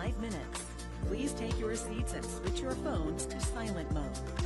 5 minutes. Please take your seats and switch your phones to silent mode.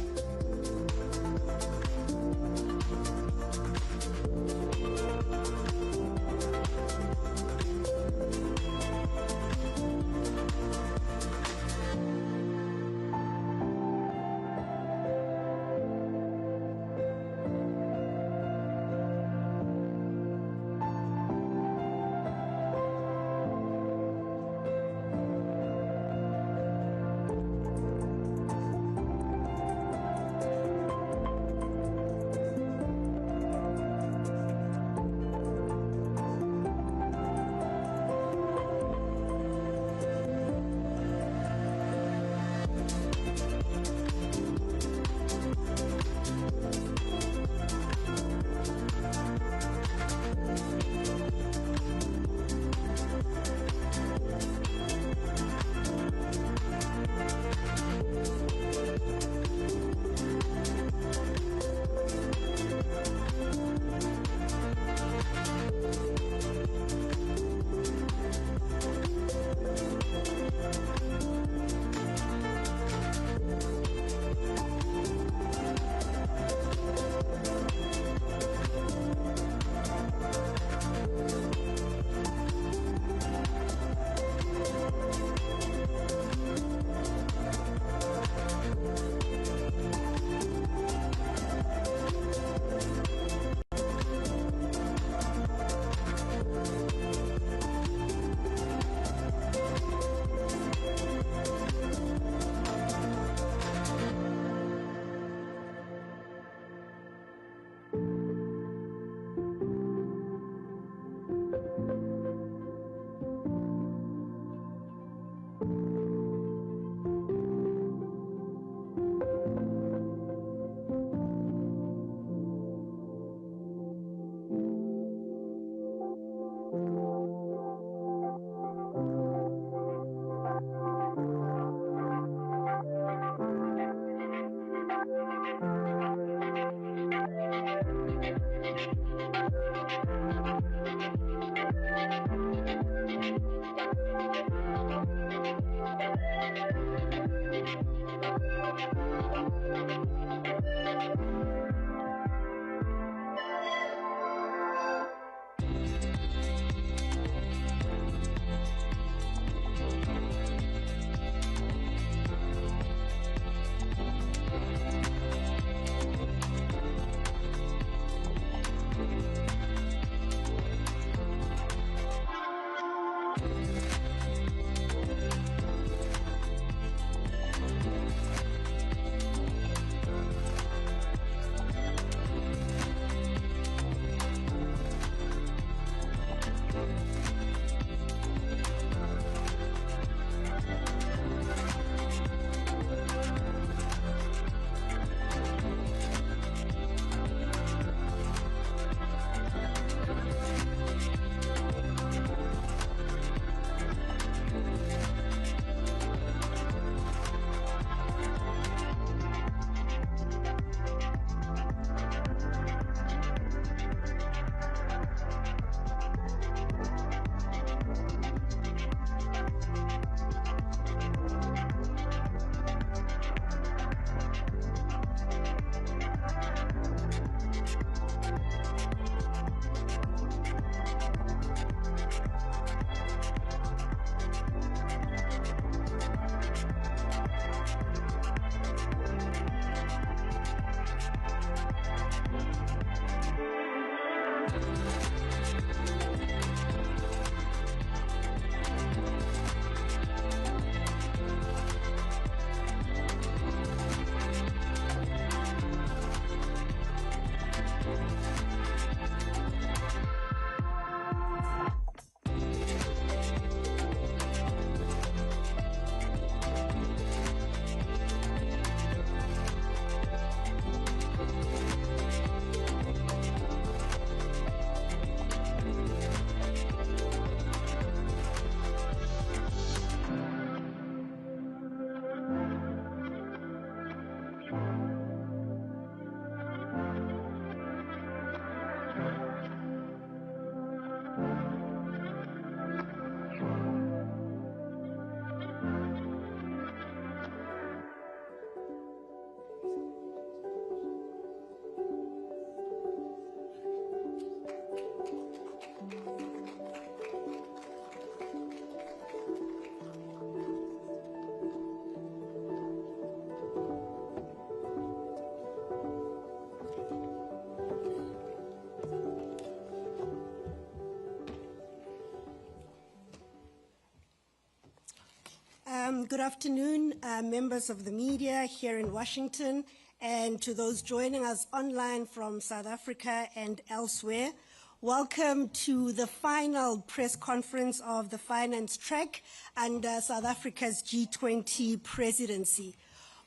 Good afternoon, members of the media here in Washington, and to those joining us online from South Africa and elsewhere. Welcome to the final press conference of the finance track under South Africa's G20 presidency.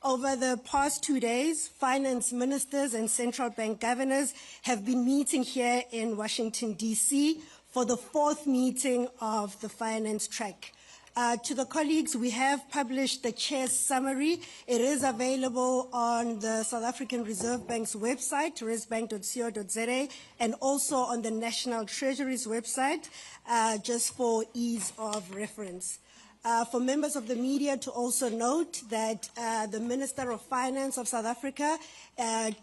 Over the past 2 days, finance ministers and central bank governors have been meeting here in Washington, D.C. for the fourth meeting of the finance track. To the colleagues, we have published the chair's summary. It is available on the South African Reserve Bank's website, reservebank.co.za, and also on the National Treasury's website, just for ease of reference. For members of the media to also note that the Minister of Finance of South Africa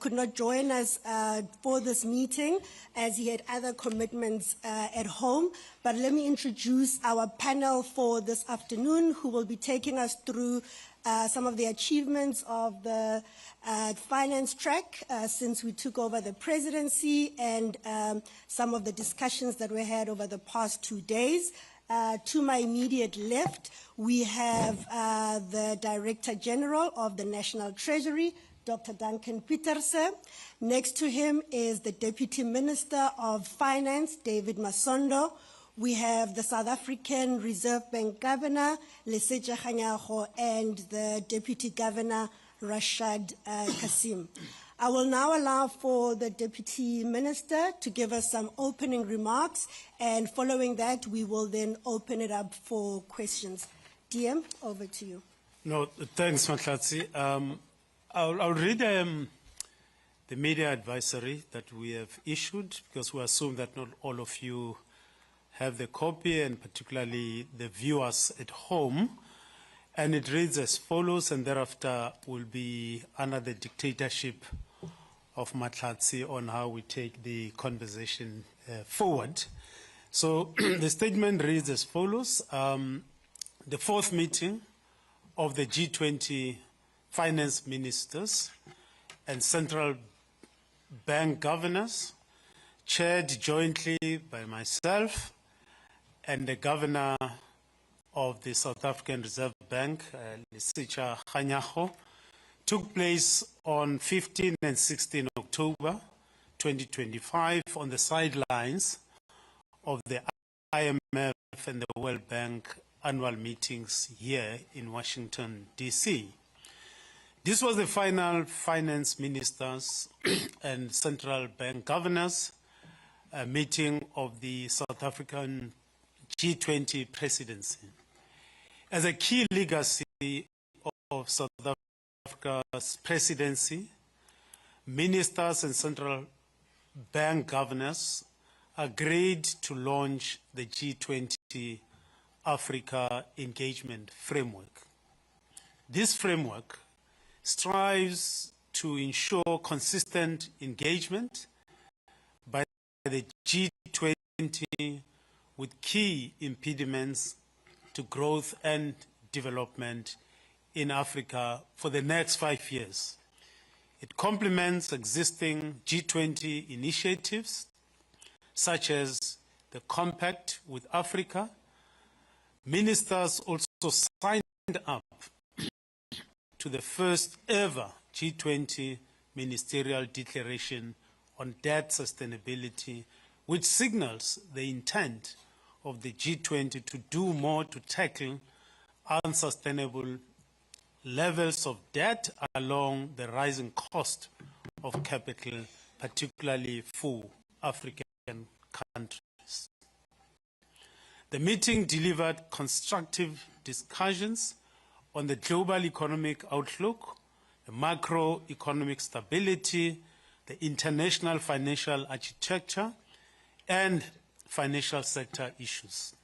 could not join us for this meeting as he had other commitments at home. But let me introduce our panel for this afternoon, who will be taking us through some of the achievements of the finance track since we took over the presidency, and some of the discussions that we had over the past 2 days. To my immediate left, we have the Director General of the National Treasury, Dr. Duncan Pieterse. Next to him is the Deputy Minister of Finance, David Masondo. We have the South African Reserve Bank Governor, Lesetja Kganyago, and the Deputy Governor, Rashad Kasim. I will now allow for the Deputy Minister to give us some opening remarks, and following that, we will then open it up for questions. DM, over to you. No, thanks, Mahlatsi. I'll read the media advisory that we have issued, because we assume that not all of you have the copy, and particularly the viewers at home. And it reads as follows, and thereafter will be under the dictatorship of Mahlatsi on how we take the conversation forward. So the statement reads as follows. The fourth meeting of the G20 finance ministers and central bank governors, chaired jointly by myself and the governor of the South African Reserve Bank, Lesetja Kganyago, took place on 15 and 16 October 2025 on the sidelines of the IMF and the World Bank Annual Meetings here in Washington, D.C. This was the final finance ministers and central bank governors meeting of the South African G20 presidency. As a key legacy of South Africa's presidency, ministers and central bank governors agreed to launch the G20 Africa Engagement Framework. This framework strives to ensure consistent engagement by the G20 with key impediments to growth and development in Africa for the next 5 years. It complements existing G20 initiatives, such as the Compact with Africa. Ministers also signed up to the first ever G20 ministerial declaration on debt sustainability, which signals the intent of the G20 to do more to tackle unsustainable levels of debt along the rising cost of capital, particularly for African countries. The meeting delivered constructive discussions on the global economic outlook, the macroeconomic stability, the international financial architecture, and financial sector issues.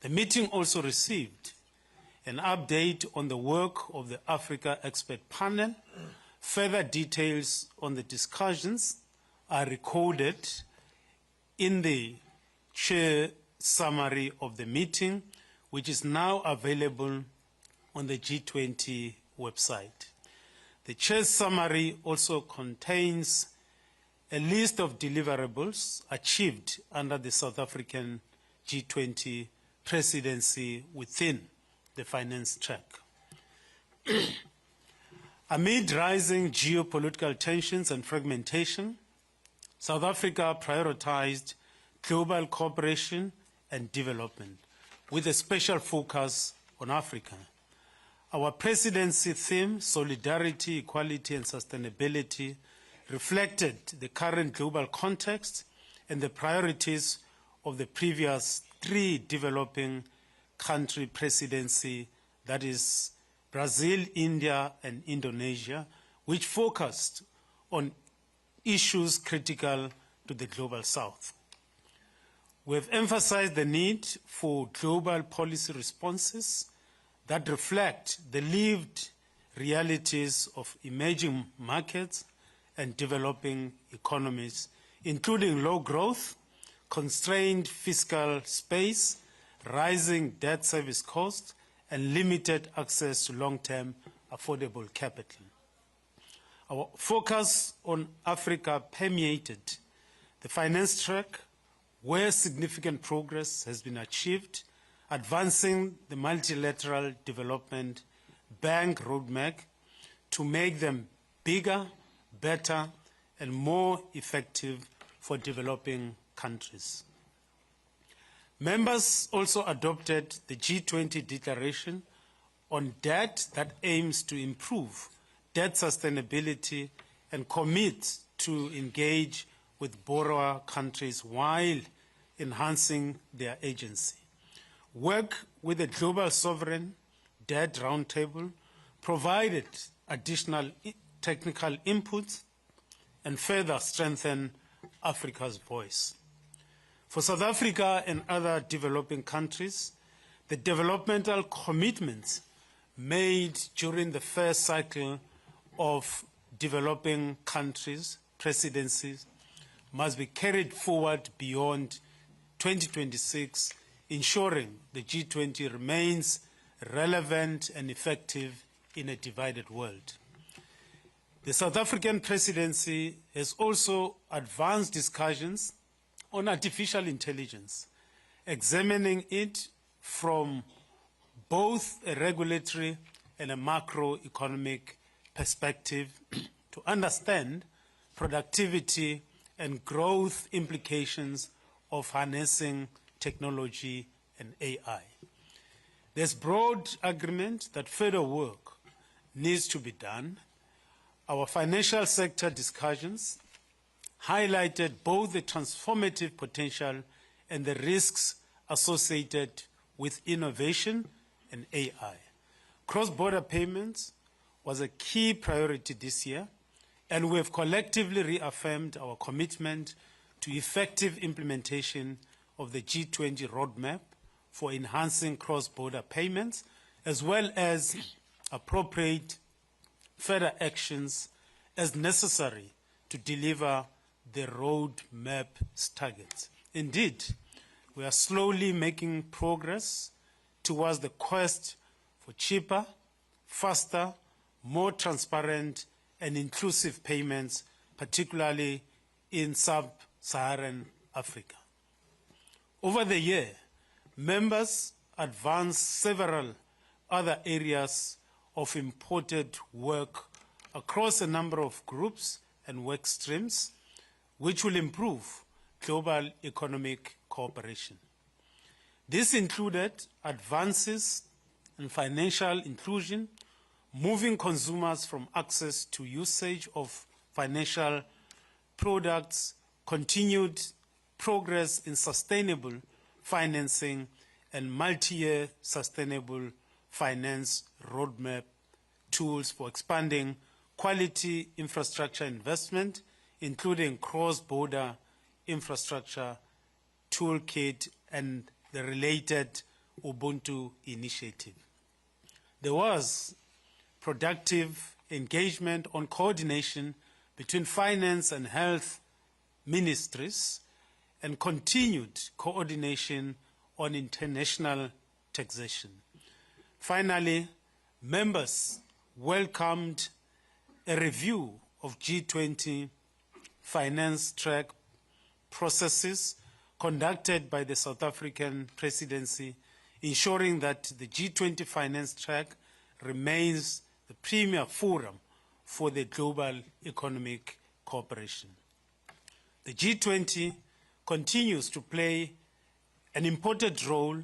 The meeting also received an update on the work of the Africa Expert Panel. Further details on the discussions are recorded in the chair summary of the meeting, which is now available on the G20 website. The chair's summary also contains a list of deliverables achieved under the South African G20 presidency within the finance track. Amid rising geopolitical tensions and fragmentation, South Africa prioritized global cooperation and development, with a special focus on Africa. Our presidency theme, Solidarity, Equality and Sustainability, reflected the current global context and the priorities of the previous 3 developing country presidency, that is Brazil, India and Indonesia, which focused on issues critical to the Global South. We have emphasized the need for global policy responses that reflect the lived realities of emerging markets and developing economies, including low growth, constrained fiscal space, rising debt service costs, and limited access to long-term affordable capital. Our focus on Africa permeated the finance track, where significant progress has been achieved, advancing the multilateral development bank roadmap to make them bigger, better, and more effective for developing countries. Members also adopted the G20 declaration on debt that aims to improve debt sustainability and commit to engage with borrower countries while enhancing their agency. Work with the Global Sovereign Debt Roundtable provided additional technical inputs and further strengthened Africa's voice. For South Africa and other developing countries, the developmental commitments made during the first cycle of developing countries presidencies must be carried forward beyond 2026, ensuring the G20 remains relevant and effective in a divided world. The South African presidency has also advanced discussions on artificial intelligence, examining it from both a regulatory and a macroeconomic perspective to understand productivity and growth implications of harnessing technology and AI. There's broad agreement that further work needs to be done. Our financial sector discussions highlighted both the transformative potential and the risks associated with innovation and AI. Cross-border payments was a key priority this year, and we have collectively reaffirmed our commitment to effective implementation of the G20 roadmap for enhancing cross-border payments, as well as appropriate further actions as necessary to deliver the roadmap's targets. Indeed, we are slowly making progress towards the quest for cheaper, faster, more transparent and inclusive payments, particularly in sub-Saharan Africa. Over the year, members advanced several other areas of important work across a number of groups and work streams, which will improve global economic cooperation. This included advances in financial inclusion, moving consumers from access to usage of financial products, continued progress in sustainable financing, and multi-year sustainable finance roadmap tools for expanding quality infrastructure investment, including cross-border infrastructure toolkit and the related Ubuntu initiative. There was productive engagement on coordination between finance and health ministries and continued coordination on international taxation. Finally, members welcomed a review of G20 finance track processes conducted by the South African presidency, ensuring that the G20 finance track remains the premier forum for the global economic cooperation. The G20 continues to play an important role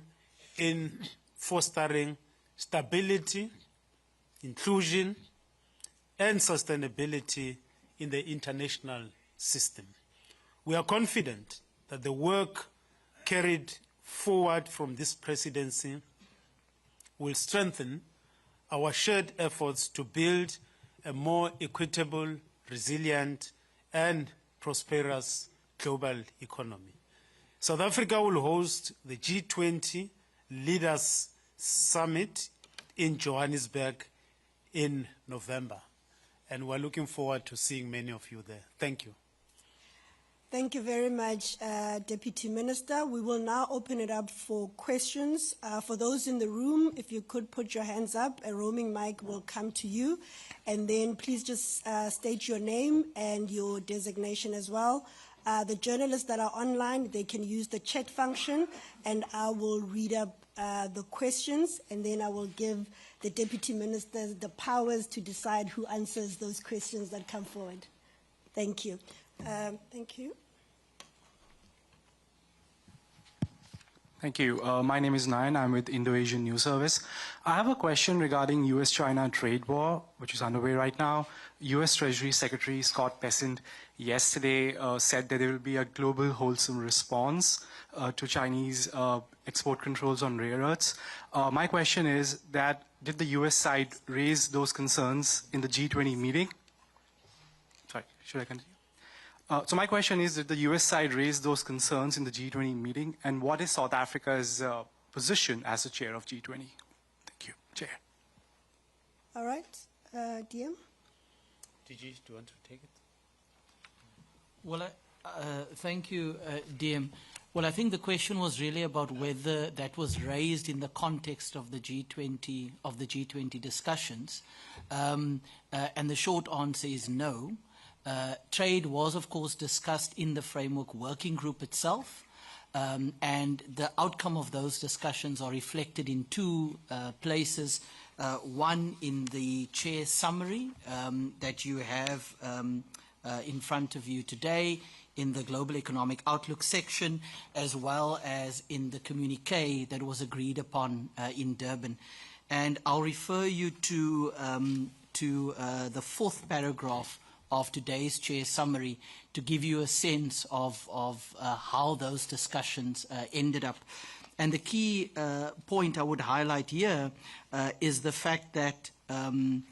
in fostering stability, inclusion, and sustainability in the international system. We are confident that the work carried forward from this presidency will strengthen our shared efforts to build a more equitable, resilient, and prosperous global economy. South Africa will host the G20 Leaders Summit in Johannesburg in November, and we're looking forward to seeing many of you there. Thank you. Thank you very much, Deputy Minister. We will now open it up for questions. For those in the room, if you could put your hands up, a roaming mic will come to you. And then please just state your name and your designation as well. The journalists that are online, they can use the chat function, and I will read up the questions, and then I will give the Deputy Minister the powers to decide who answers those questions that come forward. Thank you. Thank you. Thank you. My name is Nayan. I'm with Indo-Asian News Service. I have a question regarding US-China trade war, which is underway right now. US Treasury Secretary Scott Bessent yesterday said that there will be a global wholesome response to Chinese export controls on rare earths. My question is that did the US side raise those concerns in the G20 meeting? Sorry, should I continue? So my question is, did the US side raise those concerns in the G20 meeting, and what is South Africa's position as the chair of G20? Thank you, Chair. All right, DM? DG, do you want to take it? Well, thank you, DM. Well, I think the question was really about whether that was raised in the context of the G20 discussions, and the short answer is no. Trade was, of course, discussed in the Framework Working Group itself, and the outcome of those discussions are reflected in two places. One in the Chair's summary that you have in front of you today in the Global Economic Outlook section, as well as in the communique that was agreed upon in Durban. And I'll refer you to the fourth paragraph of today's Chair's summary to give you a sense of how those discussions ended up. And the key point I would highlight here is the fact that the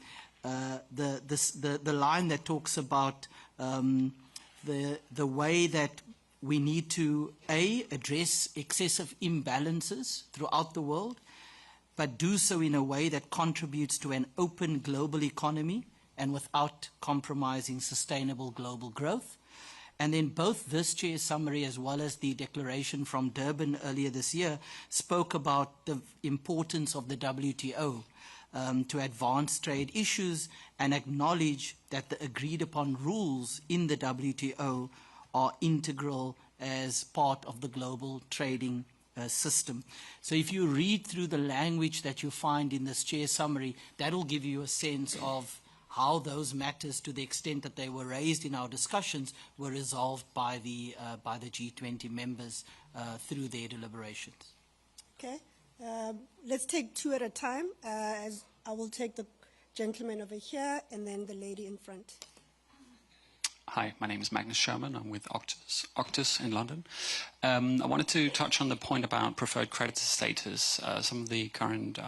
line that talks about the way that we need to, A, address excessive imbalances throughout the world, but do so in a way that contributes to an open global economy and without compromising sustainable global growth. And then both this Chair's summary as well as the declaration from Durban earlier this year spoke about the importance of the WTO to advance trade issues and acknowledge that the agreed upon rules in the WTO are integral as part of the global trading system. So if you read through the language that you find in this Chair's summary, that will give you a sense of how those matters, to the extent that they were raised in our discussions, were resolved by the G20 members through their deliberations. Okay. Let's take two at a time. As I will take the gentleman over here and then the lady in front. Hi, my name is Magnus Sherman. I'm with Octus in London. I wanted to touch on the point about preferred creditor status. Some of the current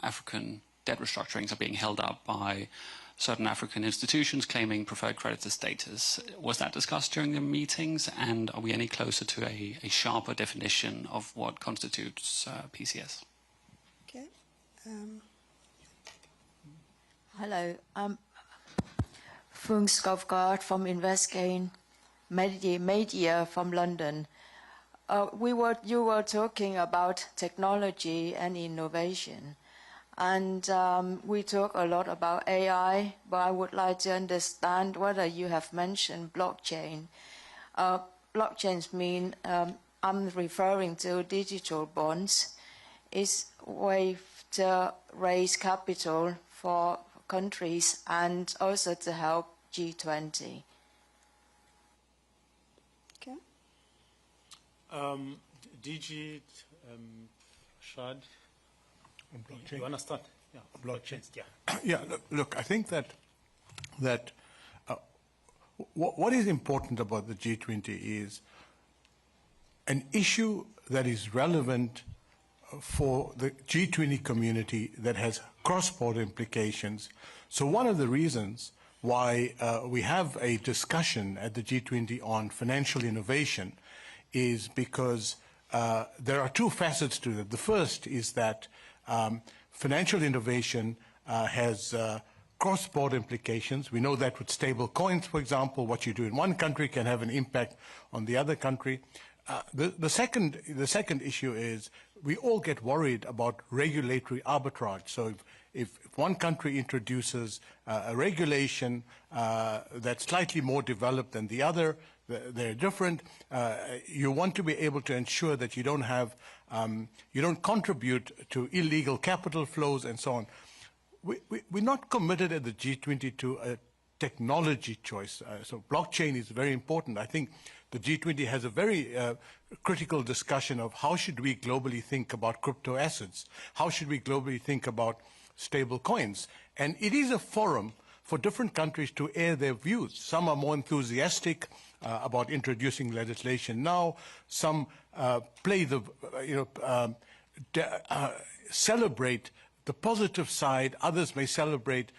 African debt restructurings are being held up by certain African institutions claiming preferred creditor status. Was that discussed during the meetings, and are we any closer to a sharper definition of what constitutes PCS? Okay. Hello. Fung Skovgaard from Investgain Media from London. You were talking about technology and innovation. And we talk a lot about AI, but I would like to understand whether you have mentioned blockchain. Blockchains mean, I'm referring to digital bonds. It's a way to raise capital for countries and also to help G20. Okay. DG Shad, you want to start? Yeah, blockchain. Yeah. Yeah. Look, I think that what is important about the G20 is an issue that is relevant for the G20 community that has cross-border implications. So one of the reasons why we have a discussion at the G20 on financial innovation is because there are two facets to it. The first is that financial innovation has cross-border implications. We know that with stable coins, for example, what you do in one country can have an impact on the other country. The second issue is we all get worried about regulatory arbitrage. So if one country introduces a regulation that's slightly more developed than the other, they're different, you want to be able to ensure that you don't have, you don't contribute to illegal capital flows and so on. We're not committed at the G20 to a technology choice. So blockchain is very important. I think the G20 has a very critical discussion of how should we globally think about crypto assets? How should we globally think about stable coins? And it is a forum for different countries to air their views. Some are more enthusiastic about introducing legislation now. Some play the, celebrate the positive side. Others may celebrate,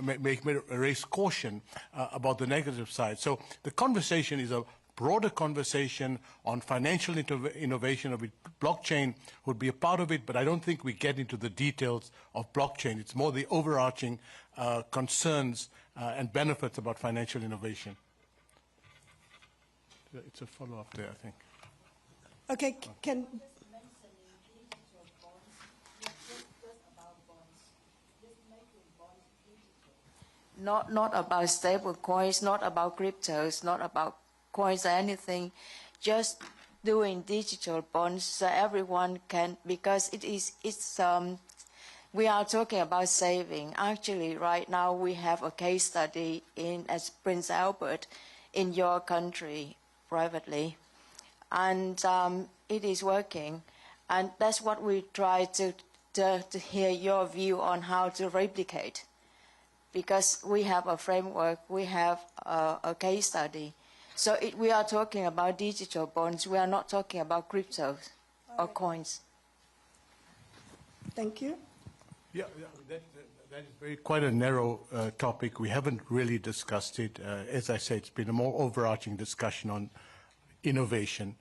may raise caution about the negative side. So the conversation is a broader conversation on financial innovation, of it. Blockchain would be a part of it, but I don't think we get into the details of blockchain. It's more the overarching concerns and benefits about financial innovation. It's a follow-up there, I think. Okay, can... Not about stable coins, not about cryptos, not about coins or anything, just doing digital bonds so everyone can, because we are talking about saving. Actually, right now we have a case study as Prince Albert in your country privately, and it is working, and that's what we try to hear your view on how to replicate. Because we have a framework, we have a case study. So we are talking about digital bonds. We are not talking about cryptos or coins. Thank you. Yeah, that is quite a narrow topic. We haven't really discussed it. As I said, it's been a more overarching discussion on innovation.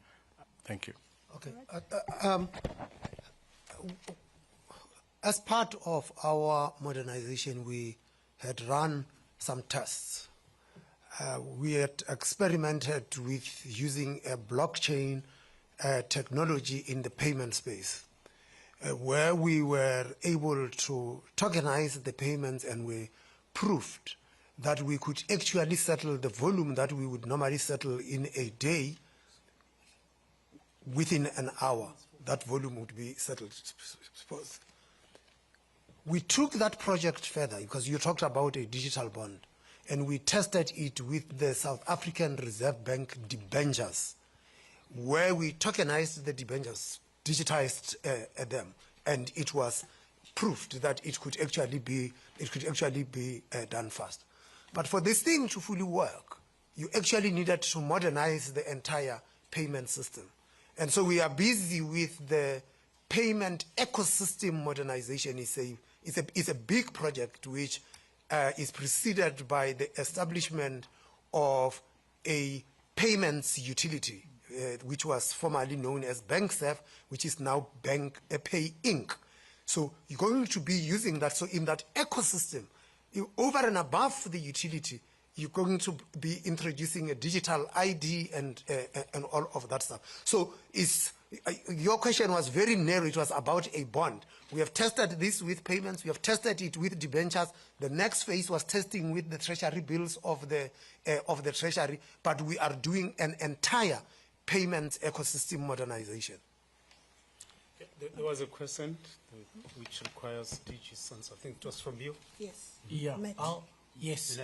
Thank you. Okay. As part of our modernization, we had run some tests. We had experimented with using a blockchain technology in the payment space, where we were able to tokenize the payments, and we proved that we could actually settle the volume that we would normally settle in a day within an hour. That volume would be settled. We took that project further, because you talked about a digital bond, and we tested it with the South African Reserve Bank debentures, where we tokenized the debentures, digitized them, and it was proved that it could actually be done fast. But for this thing to fully work, you actually needed to modernize the entire payment system, and so we are busy with the payment ecosystem modernization. It's a big project which is preceded by the establishment of a payments utility, which was formerly known as BankServe, which is now Bank Pay Inc. So you're going to be using that. So in that ecosystem, over and above the utility, you're going to be introducing a digital ID and all of that stuff. So your question was very narrow. It was about a bond. We have tested this with payments. We have tested it with debentures. The next phase was testing with the treasury bills of the treasury. But we are doing an entire payments ecosystem modernization. There was a question which requires DG's answer. I think it was from you. Yes. Yeah. Matt. Yes,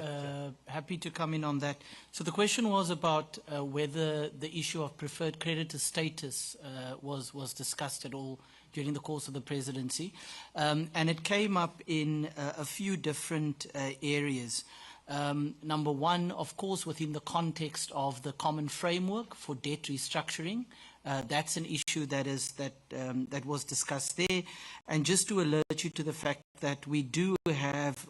happy to come in on that. So the question was about whether the issue of preferred creditor status was discussed at all during the course of the presidency. And it came up in a few different areas. Number one, of course, within the context of the common framework for debt restructuring. That's an issue that was discussed there. And just to alert you to the fact that we do have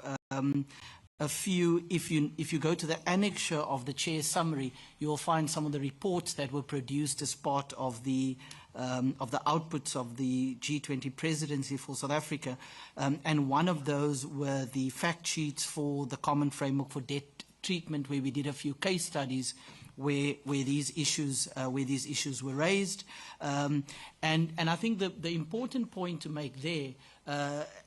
a few, if you go to the annexure of the chair's summary, you will find some of the reports that were produced as part of the outputs of the G20 presidency for South Africa. And one of those were the fact sheets for the common framework for debt treatment, where we did a few case studies where these issues were raised. And I think the important point to make there,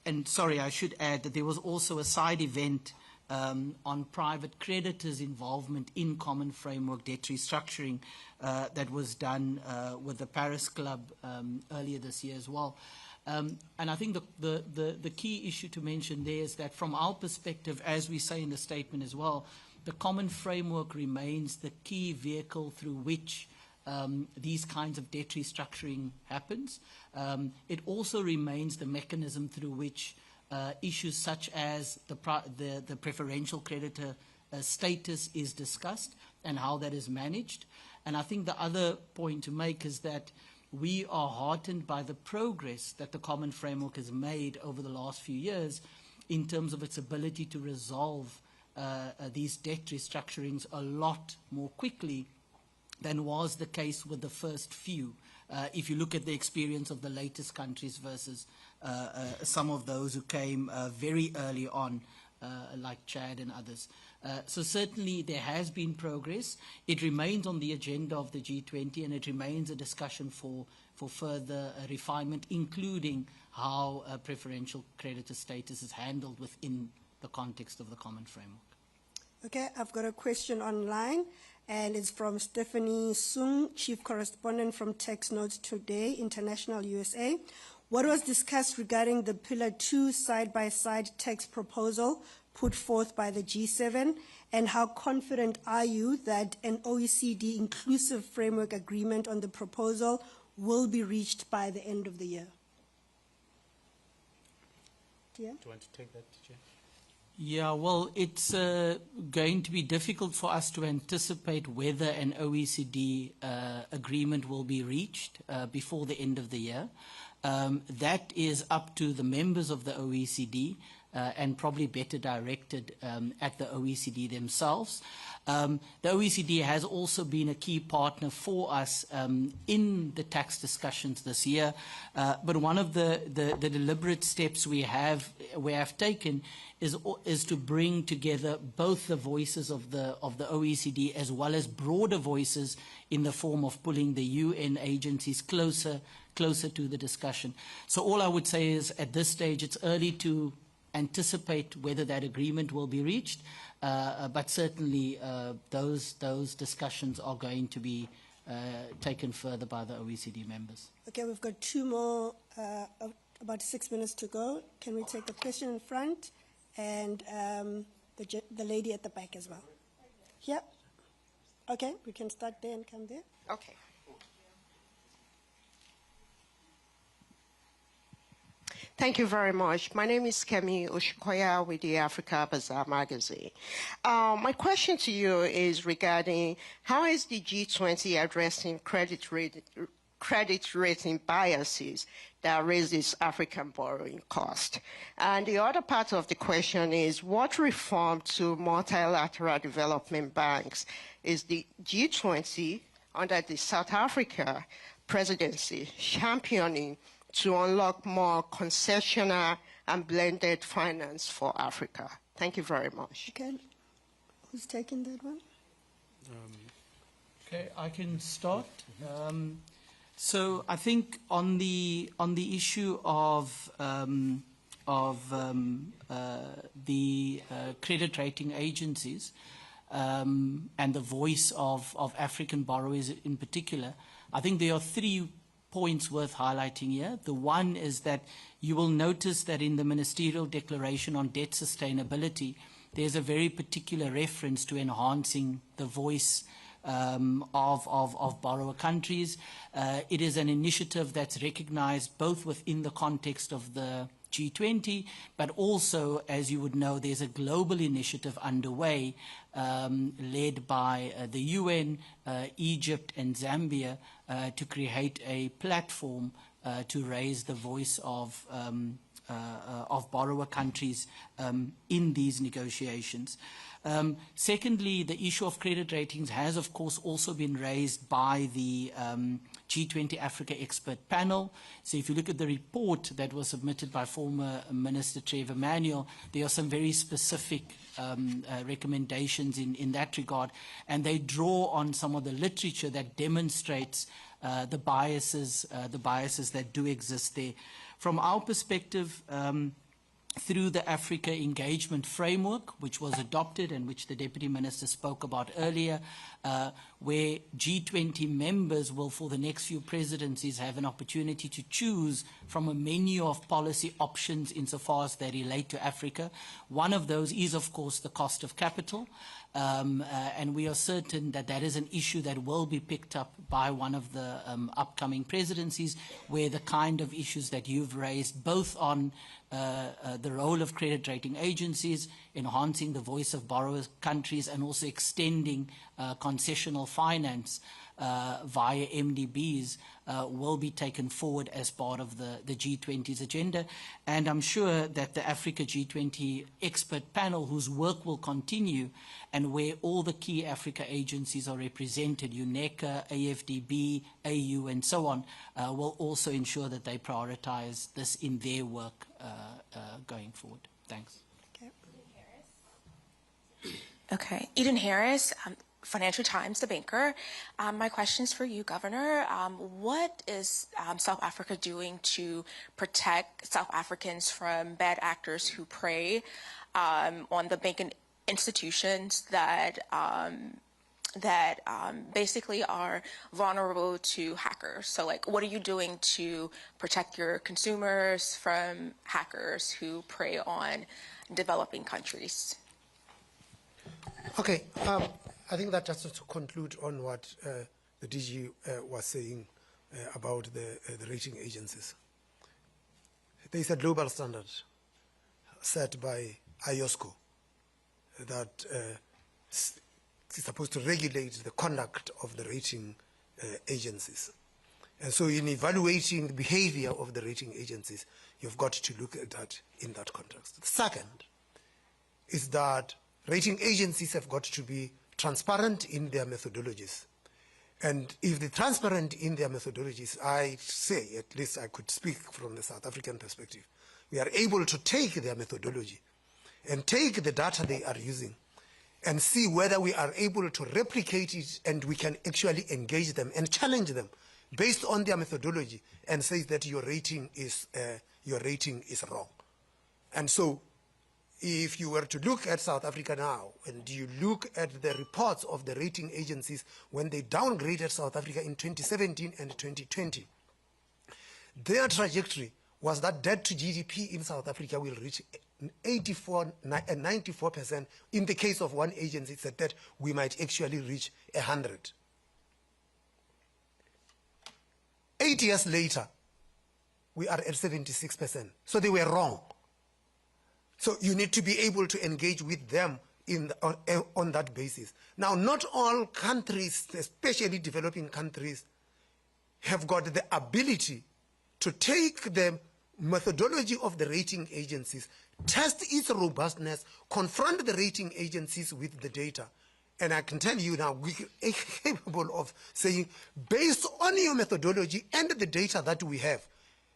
and sorry, I should add that there was also a side event on private creditors' involvement in common framework debt restructuring that was done with the Paris Club earlier this year as well. And I think the key issue to mention there is that from our perspective, as we say in the statement as well, the common framework remains the key vehicle through which these kinds of debt restructuring happens. It also remains the mechanism through which issues such as the preferential creditor status is discussed and how that is managed. And I think the other point to make is that we are heartened by the progress that the common framework has made over the last few years in terms of its ability to resolve these debt restructurings a lot more quickly than was the case with the first few. If you look at the experience of the latest countries versus some of those who came very early on, like Chad and others. So certainly there has been progress. It remains on the agenda of the G20, and it remains a discussion for further refinement, including how preferential creditor status is handled within the context of the common framework. Okay, I've got a question online, and it's from Stephanie Sung, Chief Correspondent from Tax Notes Today, International, USA. What was discussed regarding the Pillar 2 side-by-side tax proposal put forth by the G7, and how confident are you that an OECD inclusive framework agreement on the proposal will be reached by the end of the year? Do you want to take that, Chair? Yeah, well, it's going to be difficult for us to anticipate whether an OECD agreement will be reached before the end of the year. That is up to the members of the OECD and probably better directed at the OECD themselves. The OECD has also been a key partner for us in the tax discussions this year, but one of the deliberate steps we have taken is to bring together both the voices of the OECD as well as broader voices in the form of pulling the UN agencies closer to the discussion. So all I would say is at this stage it's early to anticipate whether that agreement will be reached, but certainly those discussions are going to be taken further by the OECD members. Okay, we've got two more, about 6 minutes to go. Can we take the question in front and the lady at the back as well? Yep. Okay, we can start there and come there. Okay. Thank you very much. My name is Kemi Oshikoya with the Africa Bazaar magazine. My question to you is regarding how is the G20 addressing credit rating biases that raises African borrowing cost? And the other part of the question is what reform to multilateral development banks is the G20 under the South Africa presidency championing to unlock more concessional and blended finance for Africa? Thank you very much. Okay, who's taking that one? Okay, I can start. So I think on the issue of the credit rating agencies and the voice of African borrowers in particular, I think there are three points worth highlighting here. The one is that you will notice that in the Ministerial Declaration on Debt Sustainability, there's a very particular reference to enhancing the voice of borrower countries. It is an initiative that's recognized both within the context of the G20, but also, as you would know, there's a global initiative underway led by the UN, Egypt and Zambia to create a platform to raise the voice of borrower countries in these negotiations. Secondly, the issue of credit ratings has, of course, also been raised by the G20 Africa expert panel. So if you look at the report that was submitted by former Minister Trevor Manuel, there are some very specific recommendations in that regard, and they draw on some of the literature that demonstrates the biases that do exist there. From our perspective, through the Africa Engagement Framework, which was adopted and which the Deputy Minister spoke about earlier, where G20 members will, for the next few presidencies, have an opportunity to choose from a menu of policy options insofar as they relate to Africa. One of those is, of course, the cost of capital. And we are certain that that is an issue that will be picked up by one of the upcoming presidencies, where the kind of issues that you've raised, both on the role of credit rating agencies, enhancing the voice of borrower countries, and also extending concessional finance via MDBs will be taken forward as part of the G20's agenda. And I'm sure that the Africa G20 expert panel, whose work will continue and where all the key Africa agencies are represented, UNECA, AFDB, AU, and so on, will also ensure that they prioritize this in their work going forward. Thanks. Okay, Eden Harris, Financial Times, the banker. My question is for you, Governor. What is South Africa doing to protect South Africans from bad actors who prey on the banking institutions that basically are vulnerable to hackers? So, like, what are you doing to protect your consumers from hackers who prey on developing countries? Okay, I think that just to conclude on what the DG was saying about the rating agencies. There is a global standard set by IOSCO that is supposed to regulate the conduct of the rating agencies. And so in evaluating the behavior of the rating agencies, you've got to look at that in that context. The second is that rating agencies have got to be transparent in their methodologies. And if they're transparent in their methodologies, I say, at least I could speak from the South African perspective, we are able to take their methodology and take the data they are using and see whether we are able to replicate it, and we can actually engage them and challenge them based on their methodology and say that your rating is wrong. And so if you were to look at South Africa now, and you look at the reports of the rating agencies when they downgraded South Africa in 2017 and 2020, their trajectory was that debt to GDP in South Africa will reach 84 and 94%. In the case of one agency, it said that we might actually reach 100. 8 years later, we are at 76%. So they were wrong. So you need to be able to engage with them on that basis. Now, not all countries, especially developing countries, have got the ability to take the methodology of the rating agencies, test its robustness, confront the rating agencies with the data. And I can tell you now, we are capable of saying, based on your methodology and the data that we have,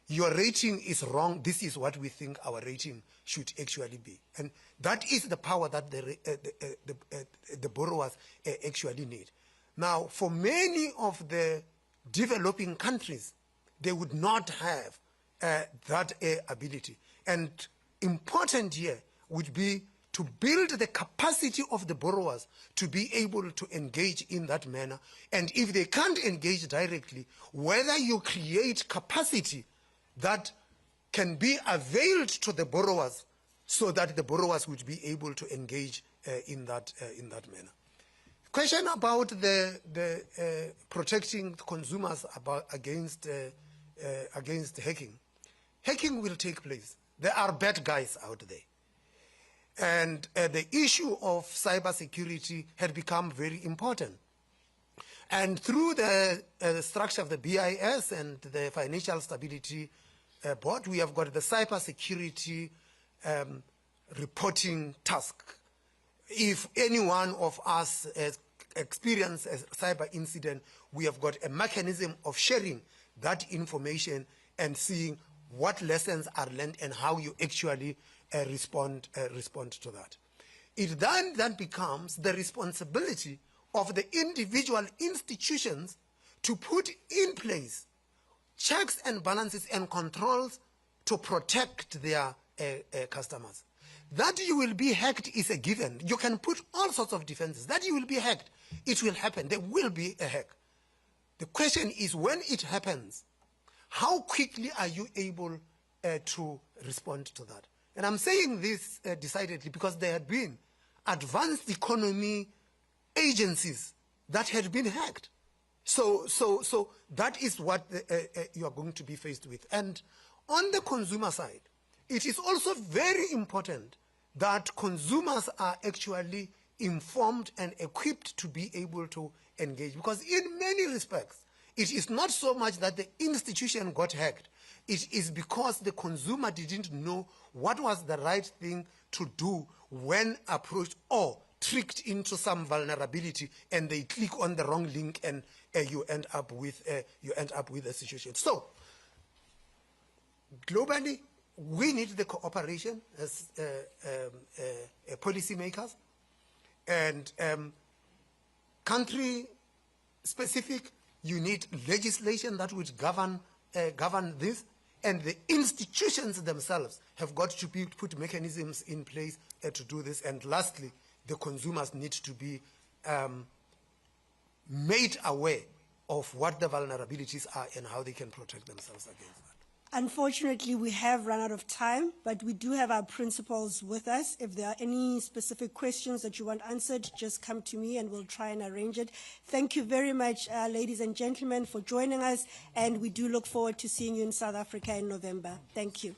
your rating is wrong. This is what we think our rating should actually be. And that is the power that the borrowers actually need. Now, for many of the developing countries, they would not have that ability. And important here would be to build the capacity of the borrowers to be able to engage in that manner. And if they can't engage directly, whether you create capacity that can be availed to the borrowers so that the borrowers would be able to engage in that manner. Question about the protecting consumers against hacking. Hacking will take place. There are bad guys out there. And the issue of cybersecurity had become very important. And through the structure of the BIS and the Financial Stability Board, we have got the cybersecurity reporting task. If any one of us has experienced a cyber incident, we have got a mechanism of sharing that information and seeing what lessons are learned and how you actually respond to that. It then becomes the responsibility of the individual institutions to put in place checks and balances and controls to protect their customers. That you will be hacked is a given. You can put all sorts of defenses. That you will be hacked, it will happen. There will be a hack. The question is, when it happens, how quickly are you able to respond to that? And I'm saying this decidedly because there had been advanced economy agencies that had been hacked. So that is what you are going to be faced with. And on the consumer side, it is also very important that consumers are actually informed and equipped to be able to engage. Because in many respects, it is not so much that the institution got hacked. It is because the consumer didn't know what was the right thing to do when approached or tricked into some vulnerability, and they click on the wrong link, and you end up with a situation. So globally, we need the cooperation as policymakers, and country specific. You need legislation that would govern this, and the institutions themselves have got to put mechanisms in place to do this. And lastly, the consumers need to be made aware of what the vulnerabilities are and how they can protect themselves against that. Unfortunately, we have run out of time, but we do have our principals with us. If there are any specific questions that you want answered, just come to me and we'll try and arrange it. Thank you very much, ladies and gentlemen, for joining us, and we do look forward to seeing you in South Africa in November. Thank you.